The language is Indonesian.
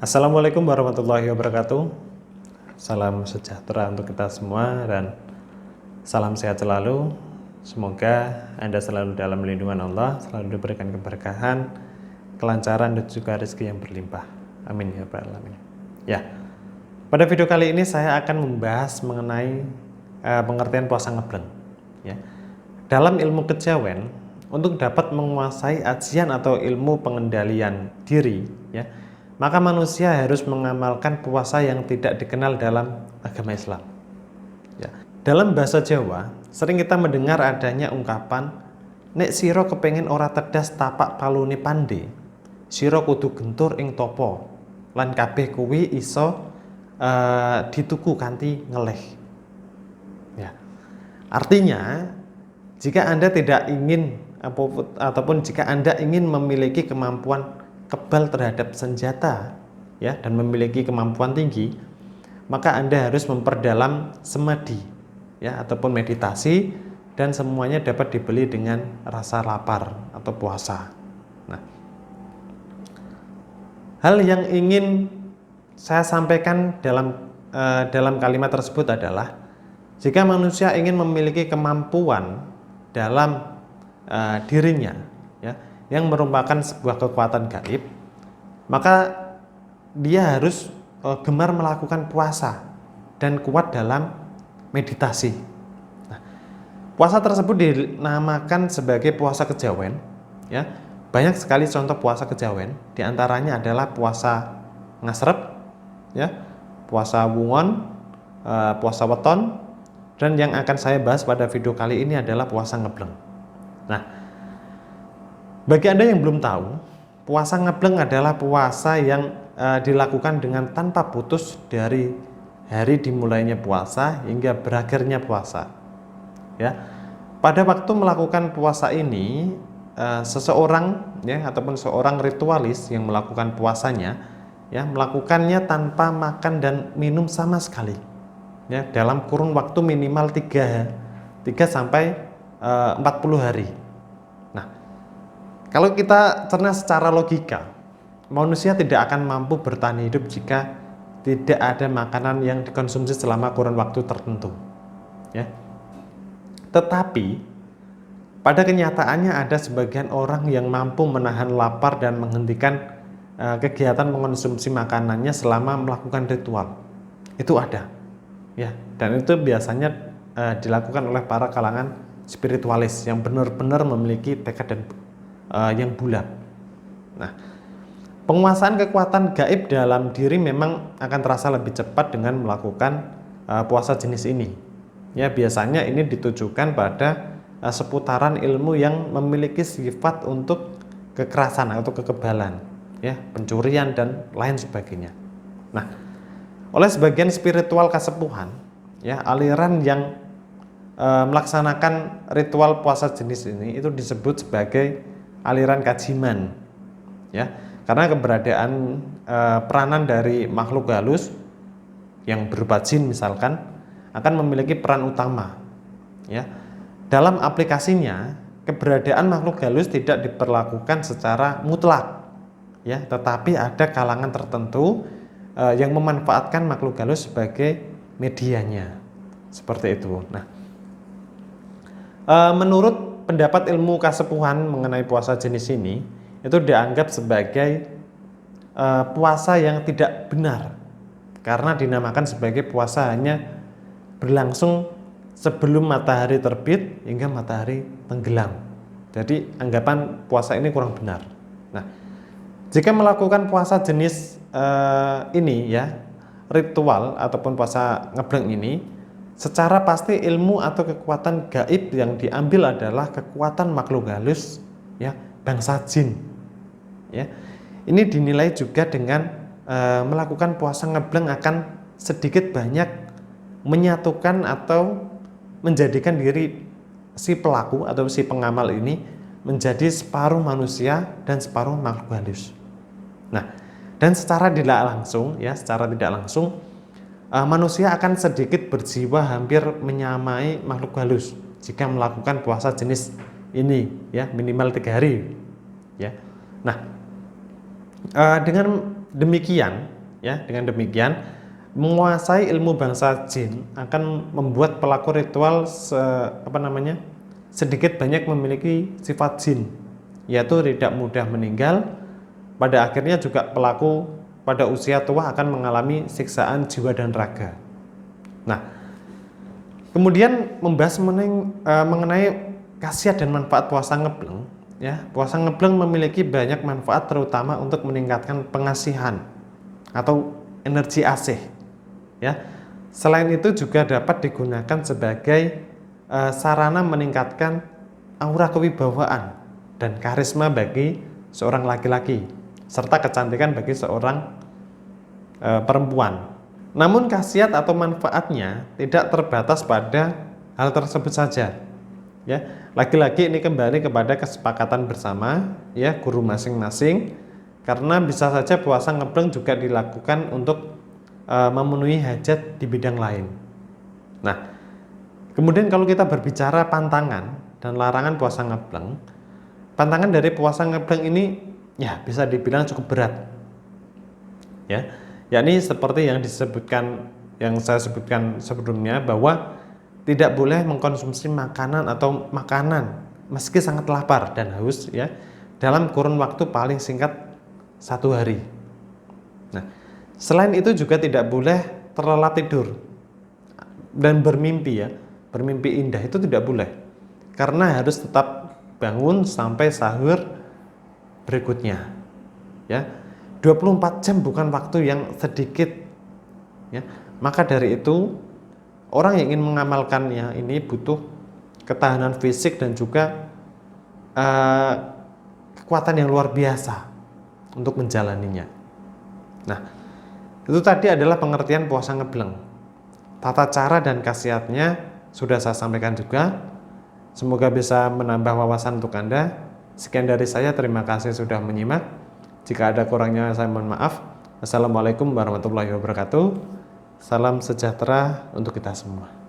Assalamualaikum warahmatullahi wabarakatuh. Salam sejahtera untuk kita semua dan salam sehat selalu. Semoga Anda selalu dalam lindungan Allah, selalu diberikan keberkahan, kelancaran dan juga rezeki yang berlimpah. Amin ya rabbal alamin. Ya, pada video kali ini saya akan membahas mengenai pengertian puasa ngebleng. Ya, dalam ilmu kejawen, untuk dapat menguasai ajian atau ilmu pengendalian diri, ya, maka manusia harus mengamalkan puasa yang tidak dikenal dalam agama Islam. Ya. Dalam bahasa Jawa, sering kita mendengar adanya ungkapan, nek siro kepengen ora tedas tapak palune pande, siro kudu gentur ing topo, lan kabeh kuwi iso dituku kanthi ngeleh. Ya. Artinya, jika Anda tidak ingin ataupun jika Anda ingin memiliki kemampuan kebal terhadap senjata, ya, dan memiliki kemampuan tinggi, maka Anda harus memperdalam semadi, ya, ataupun meditasi, dan semuanya dapat dibeli dengan rasa lapar atau puasa. Nah, hal yang ingin saya sampaikan dalam kalimat tersebut adalah, jika manusia ingin memiliki kemampuan dalam dirinya, ya, yang merupakan sebuah kekuatan gaib, maka dia harus gemar melakukan puasa dan kuat dalam meditasi. Nah, puasa tersebut dinamakan sebagai puasa kejawen, ya. Banyak sekali contoh puasa kejawen, diantaranya adalah puasa ngasrep, ya, puasa wungon, puasa weton, dan yang akan saya bahas pada video kali ini adalah puasa ngebleng. Nah, bagi Anda yang belum tahu, puasa ngebleng adalah puasa yang dilakukan dengan tanpa putus dari hari dimulainya puasa hingga berakhirnya puasa. Ya, pada waktu melakukan puasa ini, seseorang, ya, ataupun seorang ritualis yang melakukan puasanya, ya, melakukannya tanpa makan dan minum sama sekali, ya, dalam kurun waktu minimal 3 sampai 40 hari. Kalau kita cerna secara logika, manusia tidak akan mampu bertahan hidup jika tidak ada makanan yang dikonsumsi selama kurun waktu tertentu. Ya. Tetapi, pada kenyataannya ada sebagian orang yang mampu menahan lapar dan menghentikan kegiatan mengonsumsi makanannya selama melakukan ritual. Itu ada. Ya, dan itu biasanya dilakukan oleh para kalangan spiritualis yang benar-benar memiliki tekad dan yang bulat. Nah, penguasaan kekuatan gaib dalam diri memang akan terasa lebih cepat dengan melakukan puasa jenis ini. Ya, biasanya ini ditujukan pada seputaran ilmu yang memiliki sifat untuk kekerasan atau kekebalan, ya, pencurian dan lain sebagainya. Nah, oleh sebagian spiritual kasepuhan, ya, aliran yang melaksanakan ritual puasa jenis ini itu disebut sebagai aliran kajiman, ya, karena keberadaan peranan dari makhluk halus yang berupa jin misalkan akan memiliki peran utama, ya. Dalam aplikasinya, keberadaan makhluk halus tidak diperlakukan secara mutlak, ya, tetapi ada kalangan tertentu yang memanfaatkan makhluk halus sebagai medianya, seperti itu. Nah, menurut pendapat ilmu kasepuhan mengenai puasa jenis ini, itu dianggap sebagai puasa yang tidak benar, karena dinamakan sebagai puasa hanya berlangsung sebelum matahari terbit hingga matahari tenggelam. Jadi anggapan puasa ini kurang benar. Nah, jika melakukan puasa jenis ini, ya, ritual ataupun puasa ngebleng ini, secara pasti ilmu atau kekuatan gaib yang diambil adalah kekuatan makhluk halus, ya, bangsa jin. Ya. Ini dinilai juga dengan melakukan puasa ngebleng akan sedikit banyak menyatukan atau menjadikan diri si pelaku atau si pengamal ini menjadi separuh manusia dan separuh makhluk halus. Nah, dan secara tidak langsung manusia akan sedikit berjiwa hampir menyamai makhluk halus jika melakukan puasa jenis ini, ya, minimal 3 hari, ya. Nah, dengan demikian, ya, dengan demikian menguasai ilmu bangsa jin akan membuat pelaku ritual sedikit banyak memiliki sifat jin, yaitu tidak mudah meninggal. Pada akhirnya juga pelaku pada usia tua akan mengalami siksaan jiwa dan raga. Nah, kemudian membahas mengenai khasiat dan manfaat puasa ngebleng, ya. Puasa ngebleng memiliki banyak manfaat, terutama untuk meningkatkan pengasihan atau energi asih, ya. Selain itu juga dapat digunakan sebagai sarana meningkatkan aura kewibawaan dan karisma bagi seorang laki-laki, serta kecantikan bagi seorang perempuan. Namun khasiat atau manfaatnya tidak terbatas pada hal tersebut saja, ya. Lagi-lagi ini kembali kepada kesepakatan bersama, ya, guru masing-masing, karena bisa saja puasa ngebleng juga dilakukan untuk memenuhi hajat di bidang lain. Nah, kemudian kalau kita berbicara pantangan dan larangan puasa ngebleng, pantangan dari puasa ngebleng ini ya bisa dibilang cukup berat, ya, yakni seperti yang saya sebutkan sebelumnya, bahwa tidak boleh mengkonsumsi makanan atau makanan meski sangat lapar dan haus, ya, dalam kurun waktu paling singkat 1 hari. Nah, selain itu juga tidak boleh terlelap tidur dan bermimpi, ya, bermimpi indah itu tidak boleh, karena harus tetap bangun sampai sahur berikutnya, ya. 24 jam bukan waktu yang sedikit, ya. Maka dari itu orang yang ingin mengamalkannya ini butuh ketahanan fisik dan juga kekuatan yang luar biasa untuk menjalaninya. Nah, itu tadi adalah pengertian puasa ngebleng. Tata cara dan khasiatnya sudah saya sampaikan juga. Semoga bisa menambah wawasan untuk Anda. Sekian dari saya, terima kasih sudah menyimak. Jika ada kurangnya saya mohon maaf. Assalamualaikum warahmatullahi wabarakatuh. Salam sejahtera untuk kita semua.